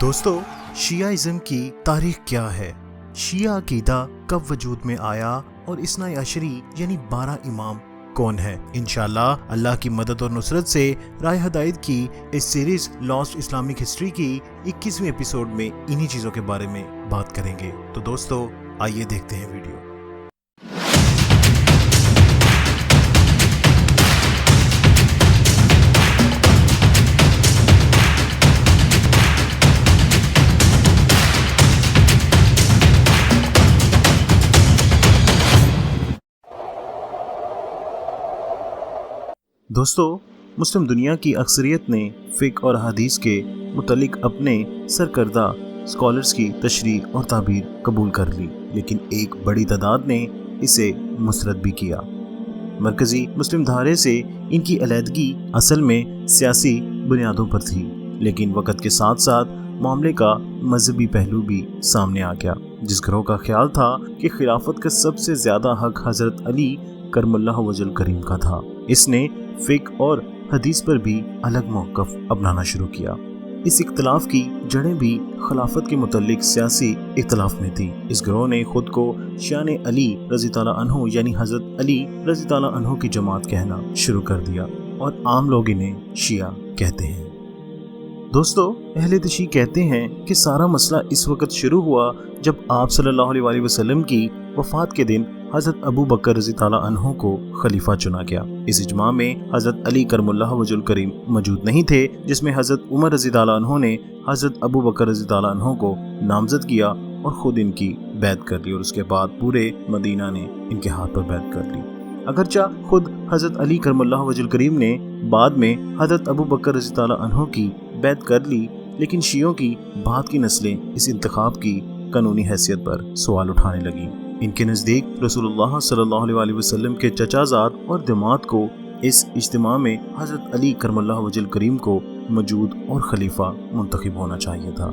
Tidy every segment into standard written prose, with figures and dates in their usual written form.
دوستو، شیعہ کی تاریخ کیا ہے؟ شیعہ عقیدہ کب وجود میں آیا اور اثنا عشری یعنی 12 امام کون ہے؟ انشاءاللہ اللہ کی مدد اور نصرت سے راہ ہدایت کی اس سیریز لاسٹ اسلامک ہسٹری کی 21ویں ایپیسوڈ میں انہی چیزوں کے بارے میں بات کریں گے۔ تو دوستو آئیے دیکھتے ہیں ویڈیو۔ دوستو، مسلم دنیا کی اکثریت نے فقہ اور حدیث کے متعلق اپنے سرکردہ اسکالرز کی تشریح اور تعبیر قبول کر لی، لیکن ایک بڑی تعداد نے اسے مسرد بھی کیا۔ مرکزی مسلم دھارے سے ان کی علیحدگی اصل میں سیاسی بنیادوں پر تھی، لیکن وقت کے ساتھ ساتھ معاملے کا مذہبی پہلو بھی سامنے آ گیا۔ جس گروہ کا خیال تھا کہ خلافت کا سب سے زیادہ حق حضرت علی کرم اللہ وجہ الکریم کا تھا، اس نے فقہ اور حدیث پر بھی الگ موقف اپنانا شروع کیا۔ اس اختلاف کی جڑیں بھی خلافت کے متعلق سیاسی اختلاف میں تھی۔ اس گروہ نے خود کو شان علی رضی تعالیٰ عنہ یعنی حضرت علی رضی تعالیٰ عنہ کی جماعت کہنا شروع کر دیا، اور عام لوگ انہیں شیعہ کہتے ہیں۔ دوستو، اہل تشیع کہتے ہیں کہ سارا مسئلہ اس وقت شروع ہوا جب آپ صلی اللہ علیہ وسلم کی وفات کے دن حضرت ابو بکر رضی تعالیٰ عنہ کو خلیفہ چنا گیا۔ اس اجماع میں حضرت علی کرم اللہ وجہ الکریم موجود نہیں تھے، جس میں حضرت عمر رضی تعالیٰ عنہ نے حضرت ابو بکر رضی تعالیٰ عنہ کو نامزد کیا اور خود ان کی بیعت کر لی، اور اس کے بعد پورے مدینہ نے ان کے ہاتھ پر بیعت کر لی۔ اگرچہ خود حضرت علی کرم اللہ وجہ الکریم نے بعد میں حضرت ابو بکر رضی تعالیٰ عنہ کی بیعت کر لی، لیکن شیعوں کی بعد کی نسلیں اس انتخاب کی قانونی حیثیت پر سوال اٹھانے لگیں۔ ان کے نزدیک رسول اللہ صلی اللہ علیہ وسلم کے چچا زاد اور داماد کو اس اجتماع میں حضرت علی کرم اللہ وجہ الکریم کو موجود اور خلیفہ منتخب ہونا چاہیے تھا۔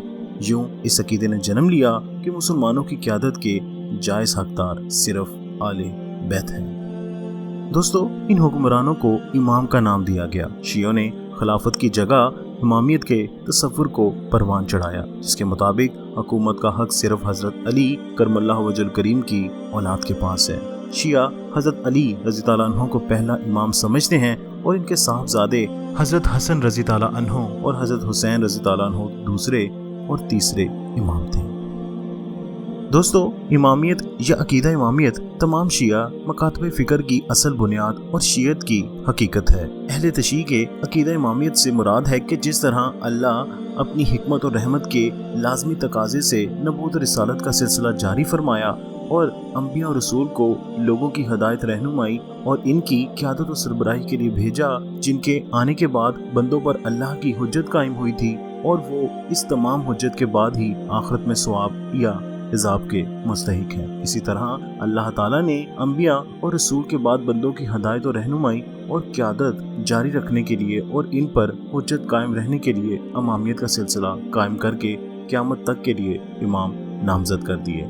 یوں اس عقیدے نے جنم لیا کہ مسلمانوں کی قیادت کے جائز حقدار صرف آل بیت ہیں۔ دوستو، ان حکمرانوں کو امام کا نام دیا گیا۔ شیعوں نے خلافت کی جگہ امامیت کے تصور کو پروان چڑھایا، جس کے مطابق حکومت کا حق صرف حضرت علی کرم اللہ وجہ الکریم کی اولاد کے پاس ہے۔ شیعہ حضرت علی رضی تعالیٰ عنہ کو پہلا امام سمجھتے ہیں، اور ان کے صاحبزادے حضرت حسن رضی تعالیٰ عنہ اور حضرت حسین رضی تعالیٰ عنہ دوسرے اور تیسرے امام تھے۔ دوستو، امامیت یا عقیدہ امامیت تمام شیعہ مکاتب فکر کی اصل بنیاد اور شیعت کی حقیقت ہے۔ اہل تشیع کے عقیدہ امامیت سے مراد ہے کہ جس طرح اللہ اپنی حکمت اور رحمت کے لازمی تقاضے سے نبوت و رسالت کا سلسلہ جاری فرمایا اور انبیاء اور رسول کو لوگوں کی ہدایت رہنمائی اور ان کی قیادت و سربراہی کے لیے بھیجا، جن کے آنے کے بعد بندوں پر اللہ کی حجت قائم ہوئی تھی، اور وہ اس تمام حجت کے بعد ہی آخرت میں ثواب یا عذاب کے مستحق ہیں۔ اسی طرح اللہ تعالیٰ نے انبیاء اور رسول کے بعد بندوں کی ہدایت و رہنمائی اور قیادت جاری رکھنے کے لیے اور ان پر حجت قائم رہنے کے لیے امامیت کا سلسلہ قائم کر کے قیامت تک کے لیے امام نامزد کر دیے۔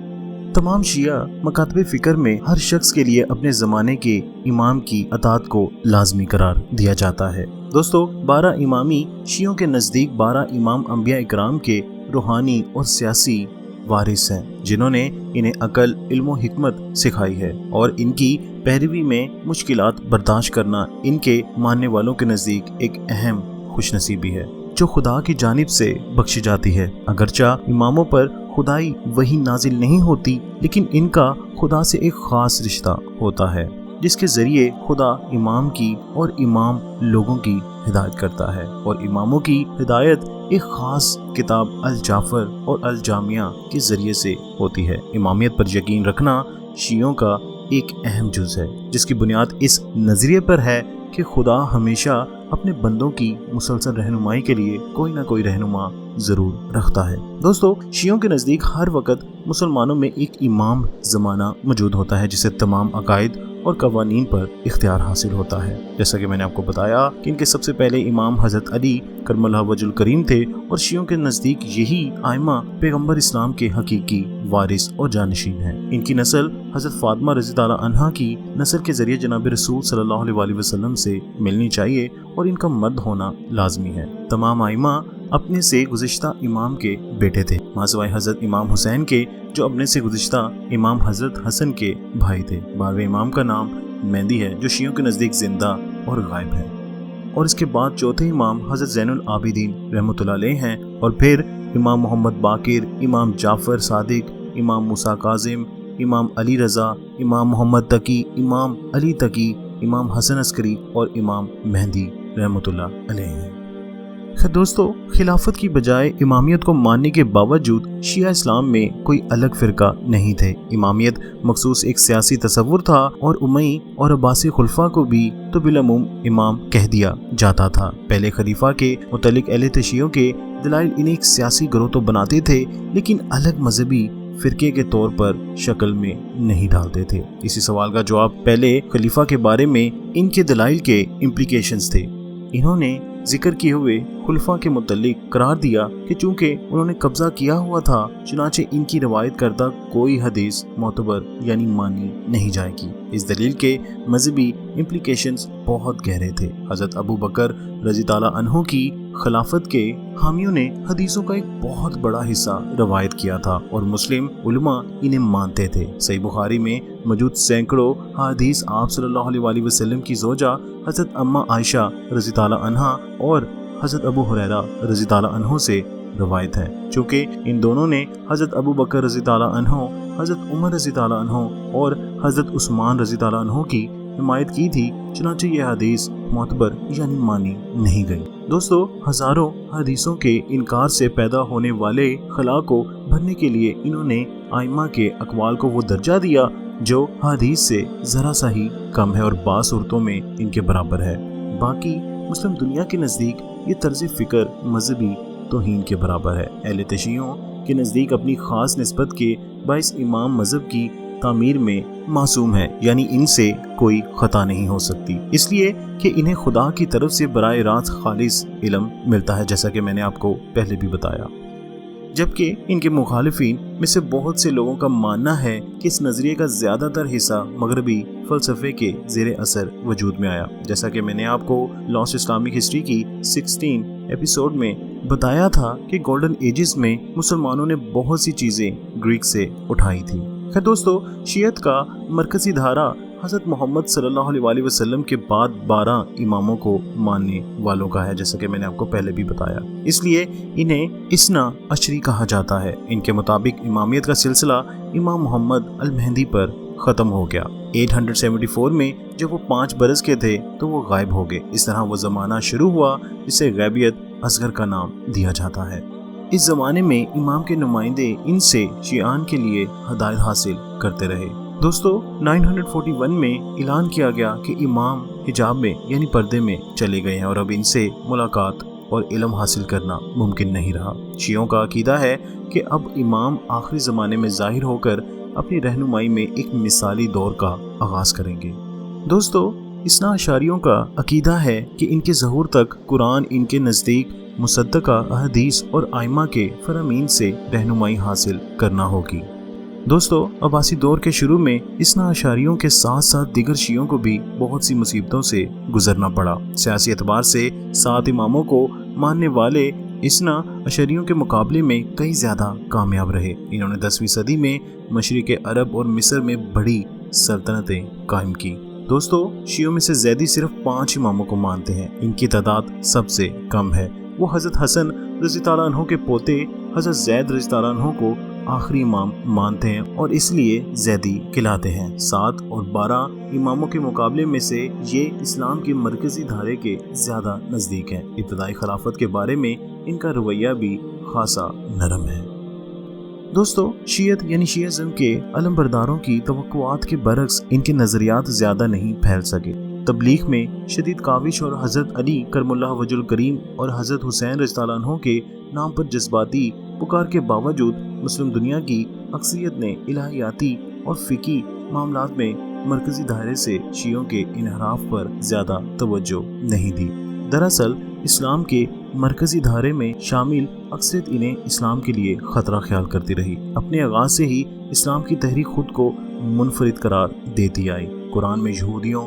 تمام شیعہ مکاتب فکر میں ہر شخص کے لیے اپنے زمانے کے امام کی اطاعت کو لازمی قرار دیا جاتا ہے۔ دوستو، 12 امامی شیعوں کے نزدیک 12 امام انبیاء اکرام کے روحانی اور سیاسی وارث ہیں، جنہوں نے انہیں عقل، علم و حکمت سکھائی ہے، اور ان کی پیروی میں مشکلات برداشت کرنا ان کے ماننے والوں کے نزدیک ایک اہم خوش نصیبی ہے جو خدا کی جانب سے بخشی جاتی ہے۔ اگرچہ اماموں پر خدائی وحی نازل نہیں ہوتی، لیکن ان کا خدا سے ایک خاص رشتہ ہوتا ہے، جس کے ذریعے خدا امام کی اور امام لوگوں کی ہدایت کرتا ہے، اور اماموں کی ہدایت ایک خاص کتاب الجعفر اور الجامعہ کے ذریعے سے ہوتی ہے۔ امامیت پر یقین رکھنا شیعوں کا ایک اہم جز ہے، جس کی بنیاد اس نظریے پر ہے کہ خدا ہمیشہ اپنے بندوں کی مسلسل رہنمائی کے لیے کوئی نہ کوئی رہنما ضرور رکھتا ہے۔ دوستو، شیعوں کے نزدیک ہر وقت مسلمانوں میں ایک امام زمانہ موجود ہوتا ہے، جسے تمام عقائد اور قوانین پر اختیار حاصل ہوتا ہے۔ جیسا کہ میں نے آپ کو بتایا کہ ان کے سب سے پہلے امام حضرت علی کرم اللہ وجہ الکریم تھے، اور شیعوں کے نزدیک یہی ائمہ پیغمبر اسلام کے حقیقی وارث اور جانشین ہیں۔ ان کی نسل حضرت فاطمہ رضی تعالیٰ عنہا کی نسل کے ذریعے جناب رسول صلی اللہ علیہ وسلم سے ملنی چاہیے، اور ان کا مرد ہونا لازمی ہے۔ تمام ائمہ اپنے سے گزشتہ امام کے بیٹے تھے، ماسوائے حضرت امام حسین کے جو اپنے سے گزشتہ امام حضرت حسن کے بھائی تھے۔ 12ویں امام کا نام مہدی ہے جو شیعوں کے نزدیک زندہ اور غائب ہے، اور اس کے بعد چوتھے امام حضرت زین العابدین رحمۃ اللہ علیہ ہیں، اور پھر امام محمد باقر، امام جعفر صادق، امام موسیٰ کاظم، امام علی رضا، امام محمد تقی، امام علی تقی، امام حسن عسکری اور امام مہدی رحمۃ اللہ علیہ ہیں۔ خیر دوستو، خلافت کی بجائے امامیت کو ماننے کے باوجود شیعہ اسلام میں کوئی الگ فرقہ نہیں تھے۔ امامیت مخصوص ایک سیاسی تصور تھا، اور امیہ اور عباسی خلفاء کو بھی تو بالعموم امام کہہ دیا جاتا تھا۔ پہلے خلیفہ کے متعلق اہل تشیع کے دلائل انہیں ایک سیاسی گروہ تو بناتے تھے، لیکن الگ مذہبی فرقے کے طور پر شکل میں نہیں ڈالتے تھے۔ اسی سوال کا جواب پہلے خلیفہ کے بارے میں ان کے دلائل کے امپلیکیشنز تھے۔ انہوں نے ذکر کیے ہوئے خلفاء کے متعلق قرار دیا کہ چونکہ انہوں نے قبضہ کیا ہوا تھا، چنانچہ ان کی روایت کردہ کوئی حدیث معتبر یعنی مانی نہیں جائے گی۔ اس دلیل کے مذہبی امپلیکیشنز بہت گہرے تھے۔ حضرت ابو بکر رضی تعالیٰ عنہ کی خلافت کے حامیوں نے حدیثوں کا ایک بہت بڑا حصہ روایت کیا تھا، اور مسلم علماء انہیں مانتے تھے۔ صحیح بخاری میں موجود سینکڑوں حدیث آپ صلی اللہ علیہ وآلہ وسلم کی زوجہ حضرت اماں عائشہ رضی تعالیٰ عنہا اور حضرت ابو ہریرہ رضی تعالیٰ عنہ سے روایت ہے۔ چونکہ ان دونوں نے حضرت ابو بکر رضی تعالیٰ عنہ، حضرت عمر رضی تعالیٰ عنہ اور حضرت عثمان رضی تعالیٰ عنہ کی حمایت کی تھی، چنانچہ یہ حدیث معتبر یعنی مانی نہیں گئی۔ دوستو، ہزاروں حدیثوں کے انکار سے پیدا ہونے والے خلا کو بھرنے کے لیے انہوں نے ائمہ کے اقوال کو وہ درجہ دیا جو حدیث سے ذرا سا ہی کم ہے اور بعض صورتوں میں ان کے برابر ہے۔ باقی مسلم دنیا کے نزدیک یہ طرز فکر مذہبی توہین کے برابر ہے۔ اہل تشیعوں کے نزدیک اپنی خاص نسبت کے باعث امام مذہب کی تعمیر میں معصوم ہے، یعنی ان سے کوئی خطا نہیں ہو سکتی، اس لیے کہ انہیں خدا کی طرف سے براہ راست خالص علم ملتا ہے، جیسا کہ میں نے آپ کو پہلے بھی بتایا۔ جبکہ ان کے مخالفین میں سے بہت سے لوگوں کا ماننا ہے کہ اس نظریے کا زیادہ تر حصہ مغربی فلسفے کے زیر اثر وجود میں آیا، جیسا کہ میں نے آپ کو لاسٹ اسلامک ہسٹری کی 16 ایپیسوڈ میں بتایا تھا کہ گولڈن ایجز میں مسلمانوں نے بہت سی چیزیں گریک سے اٹھائی تھی۔ خیر دوستو، شیعت کا مرکزی دھارا حضرت محمد صلی اللہ علیہ وآلہ وسلم کے بعد 12 اماموں کو ماننے والوں کا ہے، جیسا کہ میں نے آپ کو پہلے بھی بتایا، اس لیے انہیں اثنا عشری کہا جاتا ہے۔ ان کے مطابق امامیت کا سلسلہ امام محمد المہدی پر ختم ہو گیا 874 میں، جب وہ 5 برس کے تھے تو وہ غائب ہو گئے۔ اس طرح وہ زمانہ شروع ہوا جسے غیبیت اصغر کا نام دیا جاتا ہے۔ اس زمانے میں امام کے نمائندے ان سے شیعان کے لیے ہدایت حاصل کرتے رہے۔ دوستو، 941 میں اعلان کیا گیا کہ امام حجاب میں یعنی پردے میں چلے گئے ہیں، اور اب ان سے ملاقات اور علم حاصل کرنا ممکن نہیں رہا۔ شیعوں کا عقیدہ ہے کہ اب امام آخری زمانے میں ظاہر ہو کر اپنی رہنمائی میں ایک مثالی دور کا آغاز کریں گے۔ دوستو، اثنا عشاریوں کا عقیدہ ہے کہ ان کے ظہور تک قرآن ان کے نزدیک مصدقہ احادیث اور ائمہ کے فرامین سے رہنمائی حاصل کرنا ہوگی۔ دوستو، عباسی دور کے شروع میں اثنا عشاریوں کے ساتھ ساتھ دیگر شیعوں کو بھی بہت سی مصیبتوں سے گزرنا پڑا۔ سیاسی اعتبار سے 7 اماموں کو ماننے والے اثنا عشریوں کے مقابلے میں کئی زیادہ کامیاب رہے۔ انہوں نے 10ویں صدی میں مشرق عرب اور مصر میں بڑی سلطنتیں قائم کی۔ دوستو، شیعوں میں سے زیدی صرف 5 اماموں کو مانتے ہیں۔ ان کی تعداد سب سے کم ہے۔ وہ حضرت حسن رضی تعالیٰ عنہ کے پوتے حضرت زید رضی تعالیٰ عنہ کو آخری امام مانتے ہیں اور اس لیے زیدی کہلاتے ہیں۔ 7 اور 12 اماموں کے مقابلے میں سے یہ اسلام کے مرکزی دھارے کے زیادہ نزدیک ہیں۔ ابتدائی خلافت کے بارے میں ان کا رویہ بھی خاصا نرم ہے۔ دوستو، شیعت یعنی شیعزم کے علم برداروں کی توقعات کے برعکس ان کے نظریات زیادہ نہیں پھیل سکے۔ تبلیغ میں شدید کاوش اور حضرت علی کرم اللہ وجہ الکریم اور حضرت حسین رضی اللہ عنہ کے نام پر جذباتی پکار کے باوجود مسلم دنیا کی اکثریت نے الہیاتی اور فقہی معاملات میں مرکزی دائرے سے شیعوں کے انحراف پر زیادہ توجہ نہیں دی۔ دراصل اسلام کے مرکزی دھارے میں شامل اکثریت انہیں اسلام کے لیے خطرہ خیال کرتی رہی۔ اپنے آغاز سے ہی اسلام کی تحریک خود کو منفرد قرار دیتی آئی۔ قرآن میں یہودیوں